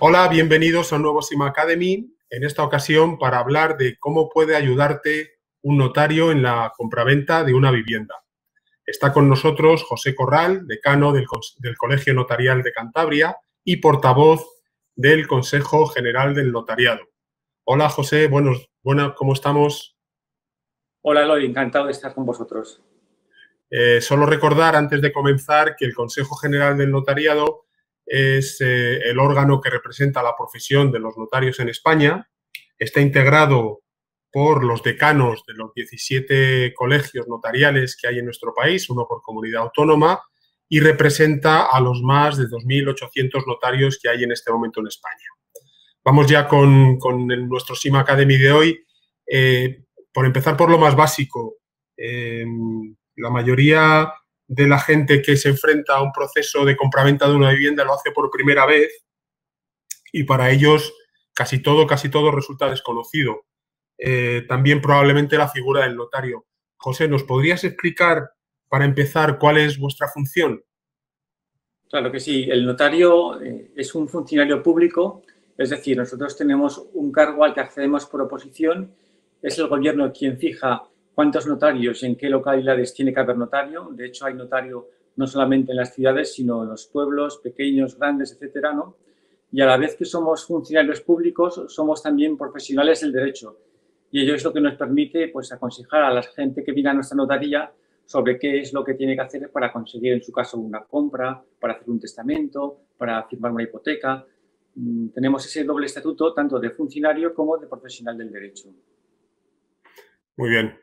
Hola, bienvenidos a un nuevo SIMA Academy. En esta ocasión para hablar de cómo puede ayudarte un notario en la compraventa de una vivienda. Está con nosotros José Corral, decano del Colegio Notarial de Cantabria y portavoz del Consejo General del Notariado. Hola José, buenas, ¿cómo estamos? Hola Eloy, encantado de estar con vosotros. Solo recordar antes de comenzar que el Consejo General del Notariado es el órgano que representa la profesión de los notarios en España. Está integrado por los decanos de los 17 colegios notariales que hay en nuestro país, uno por comunidad autónoma, y representa a los más de 2.800 notarios que hay en este momento en España. Vamos ya con nuestro SIMA Academy de hoy. Por empezar por lo más básico, la mayoría de la gente que se enfrenta a un proceso de compraventa de una vivienda lo hace por primera vez y para ellos casi todo resulta desconocido. También probablemente la figura del notario. José, ¿nos podrías explicar para empezar cuál es vuestra función? Claro que sí, el notario es un funcionario público, es decir, nosotros tenemos un cargo al que accedemos por oposición, es el gobierno quien fija cuántos notarios y en qué localidades tiene que haber notario. De hecho, hay notario no solamente en las ciudades, sino en los pueblos, pequeños, grandes, etcétera, ¿no? Y a la vez que somos funcionarios públicos, somos también profesionales del derecho. Y ello es lo que nos permite, pues, aconsejar a la gente que viene a nuestra notaría sobre qué es lo que tiene que hacer para conseguir, en su caso, una compra, para hacer un testamento, para firmar una hipoteca. Tenemos ese doble estatuto, tanto de funcionario como de profesional del derecho. Muy bien,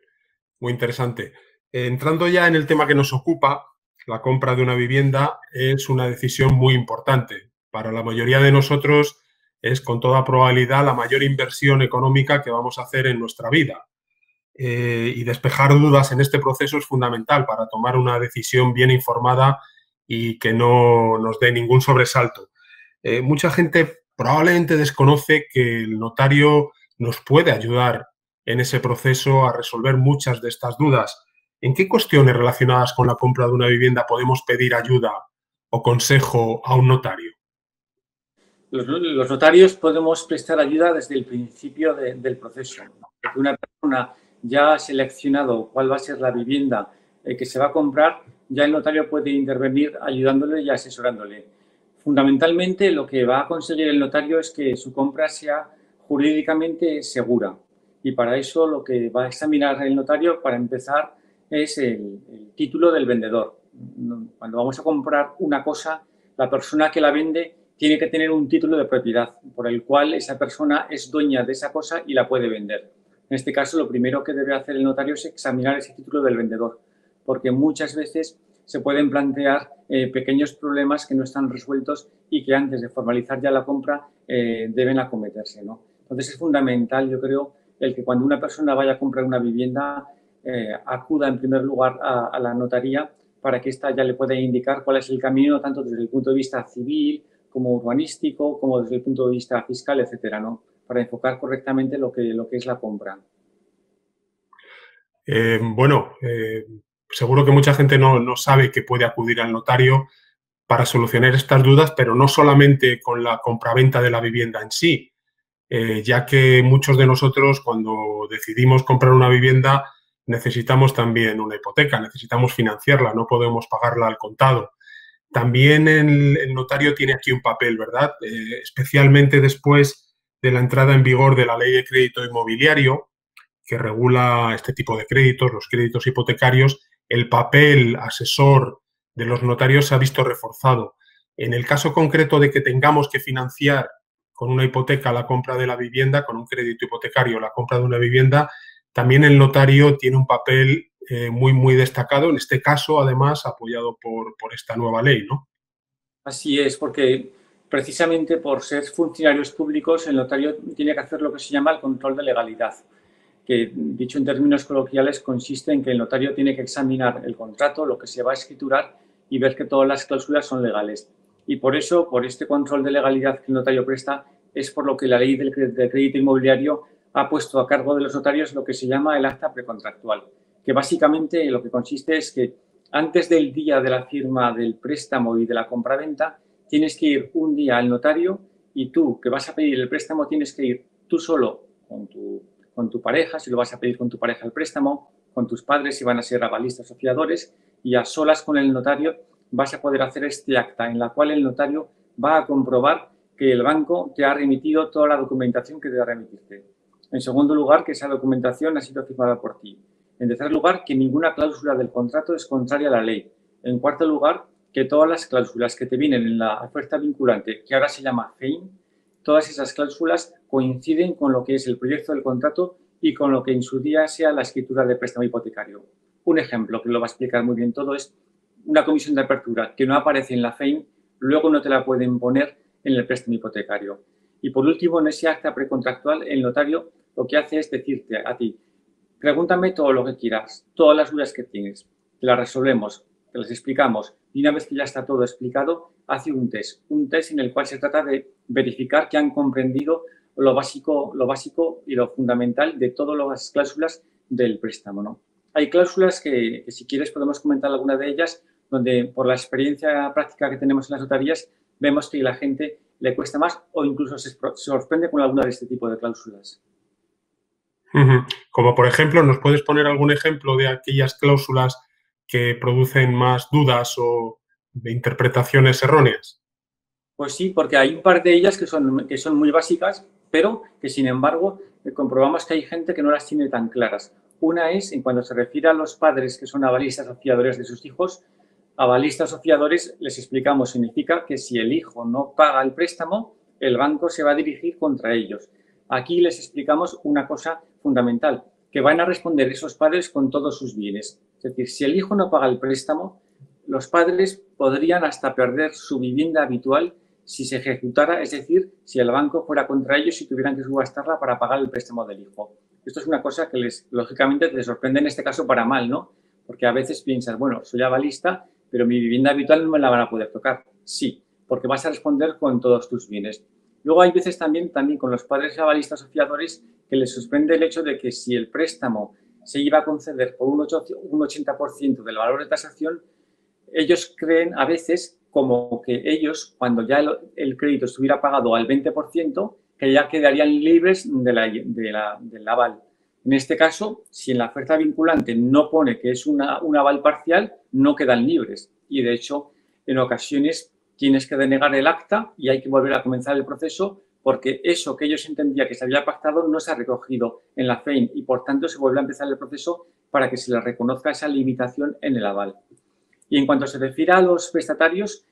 muy interesante. Entrando ya en el tema que nos ocupa, la compra de una vivienda es una decisión muy importante. Para la mayoría de nosotros es con toda probabilidad la mayor inversión económica que vamos a hacer en nuestra vida. Y despejar dudas en este proceso es fundamental para tomar una decisión bien informada y que no nos dé ningún sobresalto. Mucha gente probablemente desconoce que el notario nos puede ayudar en ese proceso a resolver muchas de estas dudas. ¿En qué cuestiones relacionadas con la compra de una vivienda podemos pedir ayuda o consejo a un notario? Los notarios podemos prestar ayuda desde el principio del proceso. Porque una persona ya ha seleccionado cuál va a ser la vivienda que se va a comprar, ya el notario puede intervenir ayudándole y asesorándole. Fundamentalmente, lo que va a conseguir el notario es que su compra sea jurídicamente segura. Y para eso lo que va a examinar el notario, para empezar, es el título del vendedor. Cuando vamos a comprar una cosa, la persona que la vende tiene que tener un título de propiedad por el cual esa persona es dueña de esa cosa y la puede vender. En este caso, lo primero que debe hacer el notario es examinar ese título del vendedor, porque muchas veces se pueden plantear pequeños problemas que no están resueltos y que antes de formalizar ya la compra deben acometerse, ¿no? Entonces es fundamental, yo creo, el que cuando una persona vaya a comprar una vivienda acuda en primer lugar a la notaría para que ésta ya le pueda indicar cuál es el camino, tanto desde el punto de vista civil, como urbanístico, como desde el punto de vista fiscal, etcétera, ¿no? Para enfocar correctamente lo que es la compra. Seguro que mucha gente no sabe que puede acudir al notario para solucionar estas dudas, pero no solamente con la compraventa de la vivienda en sí, ya que muchos de nosotros cuando decidimos comprar una vivienda necesitamos también una hipoteca, necesitamos financiarla, no podemos pagarla al contado. También el notario tiene aquí un papel, ¿verdad? Especialmente después de la entrada en vigor de la Ley de Crédito Inmobiliario, que regula este tipo de créditos, los créditos hipotecarios, el papel asesor de los notarios se ha visto reforzado. En el caso concreto de que tengamos que financiar con una hipoteca la compra de la vivienda, con un crédito hipotecario la compra de una vivienda, también el notario tiene un papel muy destacado, en este caso, además, apoyado por esta nueva ley, ¿no? Así es, porque precisamente por ser funcionarios públicos, el notario tiene que hacer lo que se llama el control de legalidad, que dicho en términos coloquiales consiste en que el notario tiene que examinar el contrato, lo que se va a escriturar y ver que todas las cláusulas son legales. Y por eso, por este control de legalidad que el notario presta, es por lo que la ley del crédito inmobiliario ha puesto a cargo de los notarios lo que se llama el acta precontractual, que básicamente lo que consiste es que antes del día de la firma del préstamo y de la compraventa, tienes que ir un día al notario y tú que vas a pedir el préstamo tienes que ir tú solo con tu pareja, si lo vas a pedir con tu pareja el préstamo, con tus padres si van a ser avalistas o fiadores, y a solas con el notario vas a poder hacer este acta en la cual el notario va a comprobar que el banco te ha remitido toda la documentación que debe remitirte. En segundo lugar, que esa documentación ha sido firmada por ti. En tercer lugar, que ninguna cláusula del contrato es contraria a la ley. En cuarto lugar, que todas las cláusulas que te vienen en la oferta vinculante, que ahora se llama FEIN, todas esas cláusulas coinciden con lo que es el proyecto del contrato y con lo que en su día sea la escritura de préstamo hipotecario. Un ejemplo que lo va a explicar muy bien todo es una comisión de apertura que no aparece en la FEIN, luego no te la pueden poner en el préstamo hipotecario. Y por último, en ese acta precontractual, el notario lo que hace es decirte a ti, pregúntame todo lo que quieras, todas las dudas que tienes, te las resolvemos, te las explicamos, y una vez que ya está todo explicado, hace un test en el cual se trata de verificar que han comprendido lo básico y lo fundamental de todas las cláusulas del préstamo, ¿no? Hay cláusulas que si quieres podemos comentar alguna de ellas, donde por la experiencia práctica que tenemos en las notarías, vemos que a la gente le cuesta más o incluso se sorprende con alguna de este tipo de cláusulas. Como por ejemplo, ¿nos puedes poner algún ejemplo de aquellas cláusulas que producen más dudas o de interpretaciones erróneas? Pues sí, porque hay un par de ellas que son muy básicas, pero que sin embargo comprobamos que hay gente que no las tiene tan claras. Una es, en cuando se refiere a los padres que son avalistas o fiadores de sus hijos, avalistas o fiadores, les explicamos, significa que si el hijo no paga el préstamo, el banco se va a dirigir contra ellos. Aquí les explicamos una cosa fundamental, que van a responder esos padres con todos sus bienes. Es decir, si el hijo no paga el préstamo, los padres podrían hasta perder su vivienda habitual si se ejecutara, es decir, si el banco fuera contra ellos y tuvieran que subastarla para pagar el préstamo del hijo. Esto es una cosa que lógicamente, te sorprende en este caso para mal, ¿no? Porque a veces piensas, bueno, soy avalista, pero mi vivienda habitual no me la van a poder tocar. Sí, porque vas a responder con todos tus bienes. Luego hay veces también con los padres avalistas o fiadores que les sorprende el hecho de que si el préstamo se iba a conceder por un 80% del valor de tasación, ellos creen a veces como que ellos, cuando ya el crédito estuviera pagado al 20%, que ya quedarían libres del aval. En este caso, si en la oferta vinculante no pone que es un aval parcial, no quedan libres. Y de hecho, en ocasiones tienes que denegar el acta y hay que volver a comenzar el proceso porque eso que ellos entendían que se había pactado no se ha recogido en la FEIN y por tanto se vuelve a empezar el proceso para que se les reconozca esa limitación en el aval. Y en cuanto se refiere a los prestatarios,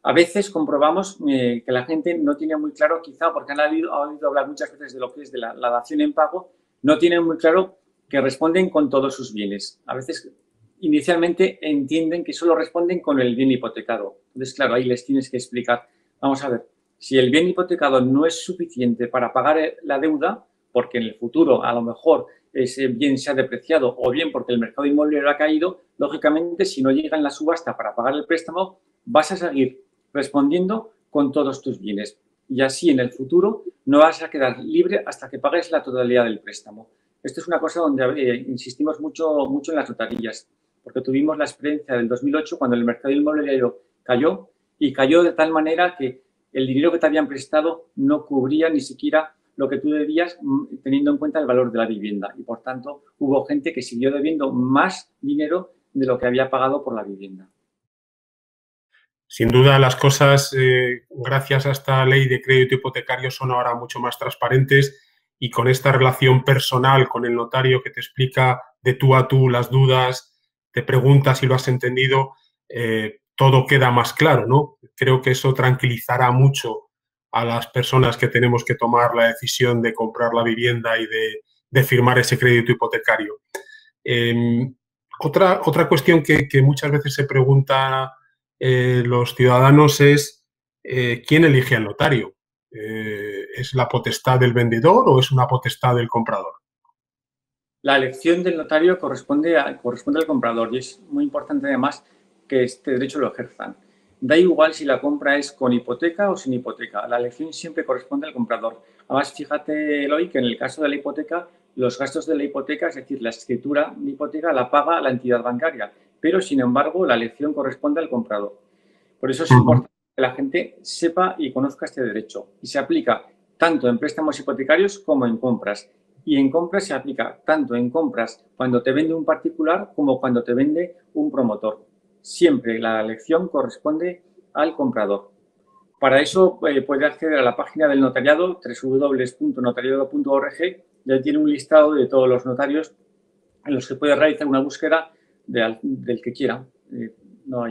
a veces comprobamos que la gente no tiene muy claro, quizá porque ha oído hablar muchas veces de lo que es de la dación en pago, no tienen muy claro que responden con todos sus bienes. A veces, inicialmente, entienden que solo responden con el bien hipotecado. Entonces, claro, ahí les tienes que explicar, vamos a ver, si el bien hipotecado no es suficiente para pagar la deuda, porque en el futuro a lo mejor ese bien se ha depreciado o bien porque el mercado inmobiliario ha caído, lógicamente, si no llega en la subasta para pagar el préstamo, vas a seguir respondiendo con todos tus bienes. Y así en el futuro no vas a quedar libre hasta que pagues la totalidad del préstamo. Esto es una cosa donde insistimos mucho en las notarías, porque tuvimos la experiencia del 2008 cuando el mercado inmobiliario cayó y cayó de tal manera que el dinero que te habían prestado no cubría ni siquiera lo que tú debías teniendo en cuenta el valor de la vivienda y por tanto hubo gente que siguió debiendo más dinero de lo que había pagado por la vivienda. Sin duda, las cosas, gracias a esta ley de crédito hipotecario, son ahora mucho más transparentes y con esta relación personal con el notario que te explica de tú a tú las dudas, te pregunta si lo has entendido, todo queda más claro, ¿no? Creo que eso tranquilizará mucho a las personas que tenemos que tomar la decisión de comprar la vivienda y de firmar ese crédito hipotecario. Otra cuestión que muchas veces se pregunta los ciudadanos es ¿quién elige al notario? ¿Es la potestad del vendedor o es una potestad del comprador? La elección del notario corresponde al comprador y es muy importante además que este derecho lo ejerzan. Da igual si la compra es con hipoteca o sin hipoteca, la elección siempre corresponde al comprador. Además, fíjate, Eloy, que en el caso de la hipoteca, los gastos de la hipoteca, es decir, la escritura de hipoteca la paga la entidad bancaria, pero sin embargo la elección corresponde al comprador. Por eso es importante que la gente sepa y conozca este derecho. Y se aplica tanto en préstamos hipotecarios como en compras. Y en compras se aplica tanto en compras cuando te vende un particular como cuando te vende un promotor. Siempre la elección corresponde al comprador. Para eso puede acceder a la página del notariado, www.notariado.org, y ahí tiene un listado de todos los notarios en los que puede realizar una búsqueda del que quiera. No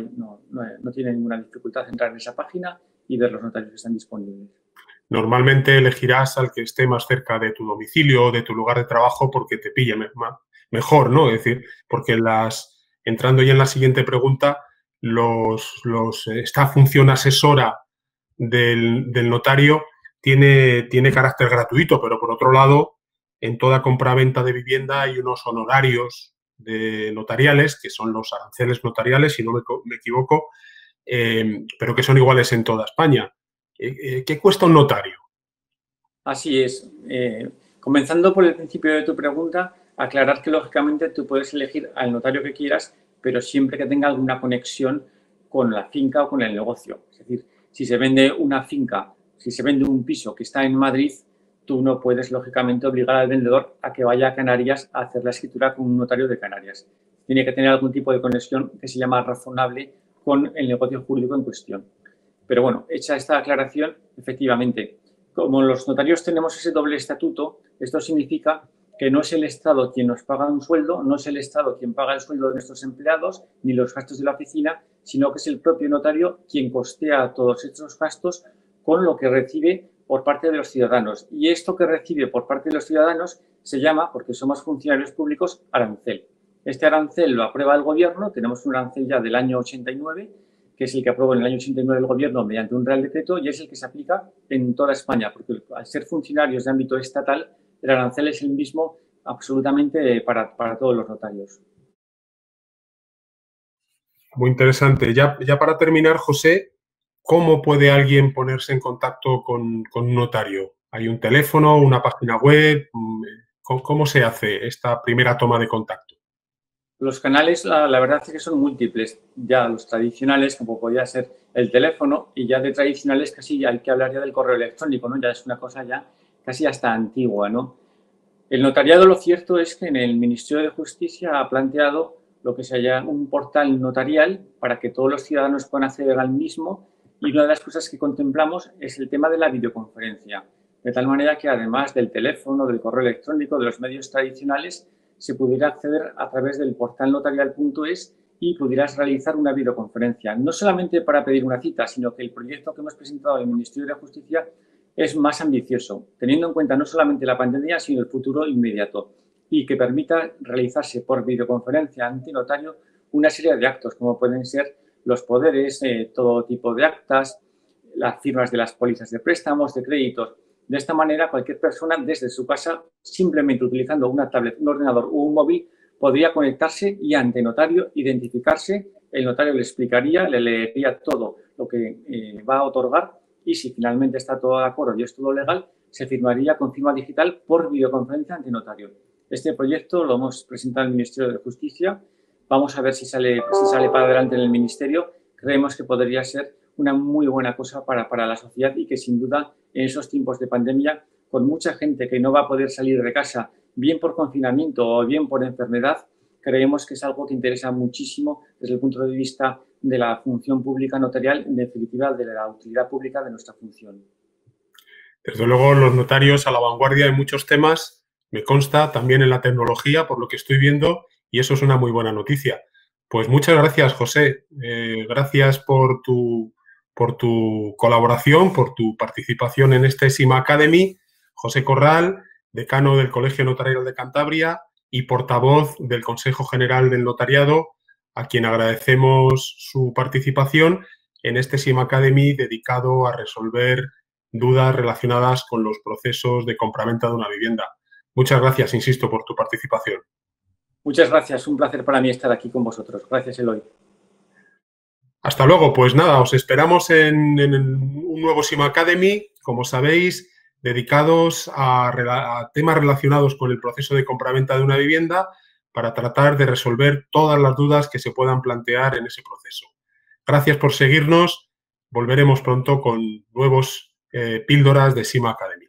tiene ninguna dificultad entrar en esa página y ver los notarios que están disponibles. Normalmente elegirás al que esté más cerca de tu domicilio o de tu lugar de trabajo porque te pille mejor, ¿no? Es decir, porque entrando ya en la siguiente pregunta, esta función asesora del notario tiene carácter gratuito, pero por otro lado, en toda compraventa de vivienda hay unos honorarios notariales, que son los aranceles notariales, si no me equivoco, pero que son iguales en toda España. ¿Qué cuesta un notario? Así es. Comenzando por el principio de tu pregunta, aclarar que lógicamente tú puedes elegir al notario que quieras, pero siempre que tenga alguna conexión con la finca o con el negocio. Es decir, si se vende una finca, si se vende un piso que está en Madrid, tú no puedes lógicamente obligar al vendedor a que vaya a Canarias a hacer la escritura con un notario de Canarias. Tiene que tener algún tipo de conexión que se llama razonable con el negocio jurídico en cuestión. Pero bueno, hecha esta aclaración, efectivamente, como los notarios tenemos ese doble estatuto, esto significa que no es el Estado quien nos paga un sueldo, no es el Estado quien paga el sueldo de nuestros empleados ni los gastos de la oficina, sino que es el propio notario quien costea todos estos gastos con lo que recibe por parte de los ciudadanos. Y esto que recibe por parte de los ciudadanos se llama, porque somos funcionarios públicos, arancel. Este arancel lo aprueba el Gobierno, tenemos un arancel ya del año 89, que es el que aprobó en el año 89 el Gobierno mediante un Real Decreto y es el que se aplica en toda España, porque al ser funcionarios de ámbito estatal, el arancel es el mismo absolutamente para todos los notarios. Muy interesante. Ya para terminar, José, ¿cómo puede alguien ponerse en contacto con un notario? ¿Hay un teléfono, una página web? ¿Cómo se hace esta primera toma de contacto? Los canales, la verdad es que son múltiples. Ya los tradicionales, como podría ser el teléfono, y ya de tradicionales casi hay que hablar ya del correo electrónico, ¿no? Ya es una cosa ya casi hasta antigua, ¿no? El notariado, lo cierto es que en el Ministerio de Justicia ha planteado lo que se llama un portal notarial para que todos los ciudadanos puedan acceder al mismo, y una de las cosas que contemplamos es el tema de la videoconferencia, de tal manera que además del teléfono, del correo electrónico, de los medios tradicionales, se pudiera acceder a través del portal notarial.es y pudieras realizar una videoconferencia, no solamente para pedir una cita, sino que el proyecto que hemos presentado al Ministerio de Justicia es más ambicioso, teniendo en cuenta no solamente la pandemia, sino el futuro inmediato, y que permita realizarse por videoconferencia ante notario una serie de actos, como pueden ser los poderes, todo tipo de actas, las firmas de las pólizas de préstamos, de créditos. De esta manera, cualquier persona desde su casa, simplemente utilizando una tablet, un ordenador o un móvil, podría conectarse y ante notario identificarse. El notario le explicaría, le leería todo lo que va a otorgar y si finalmente está todo de acuerdo y es todo legal, se firmaría con firma digital por videoconferencia ante notario. Este proyecto lo hemos presentado al Ministerio de Justicia. Vamos a ver si sale para adelante en el Ministerio. Creemos que podría ser una muy buena cosa para la sociedad y que sin duda en esos tiempos de pandemia, con mucha gente que no va a poder salir de casa, bien por confinamiento o bien por enfermedad, creemos que es algo que interesa muchísimo desde el punto de vista de la función pública notarial, en definitiva de la utilidad pública de nuestra función. Desde luego, los notarios a la vanguardia de muchos temas, me consta, también en la tecnología, por lo que estoy viendo, y eso es una muy buena noticia. Pues muchas gracias, José. Gracias por tu colaboración, por tu participación en este SIMA Academy. José Corral, decano del Colegio Notarial de Cantabria y portavoz del Consejo General del Notariado, a quien agradecemos su participación en este SIMA Academy dedicado a resolver dudas relacionadas con los procesos de compraventa de una vivienda. Muchas gracias, insisto, por tu participación. Muchas gracias, un placer para mí estar aquí con vosotros. Gracias, Eloy. Hasta luego, pues nada, os esperamos en un nuevo SIMA Academy, como sabéis, dedicados a temas relacionados con el proceso de compraventa de una vivienda para tratar de resolver todas las dudas que se puedan plantear en ese proceso. Gracias por seguirnos. volveremos pronto con nuevos píldoras de Sima Academy.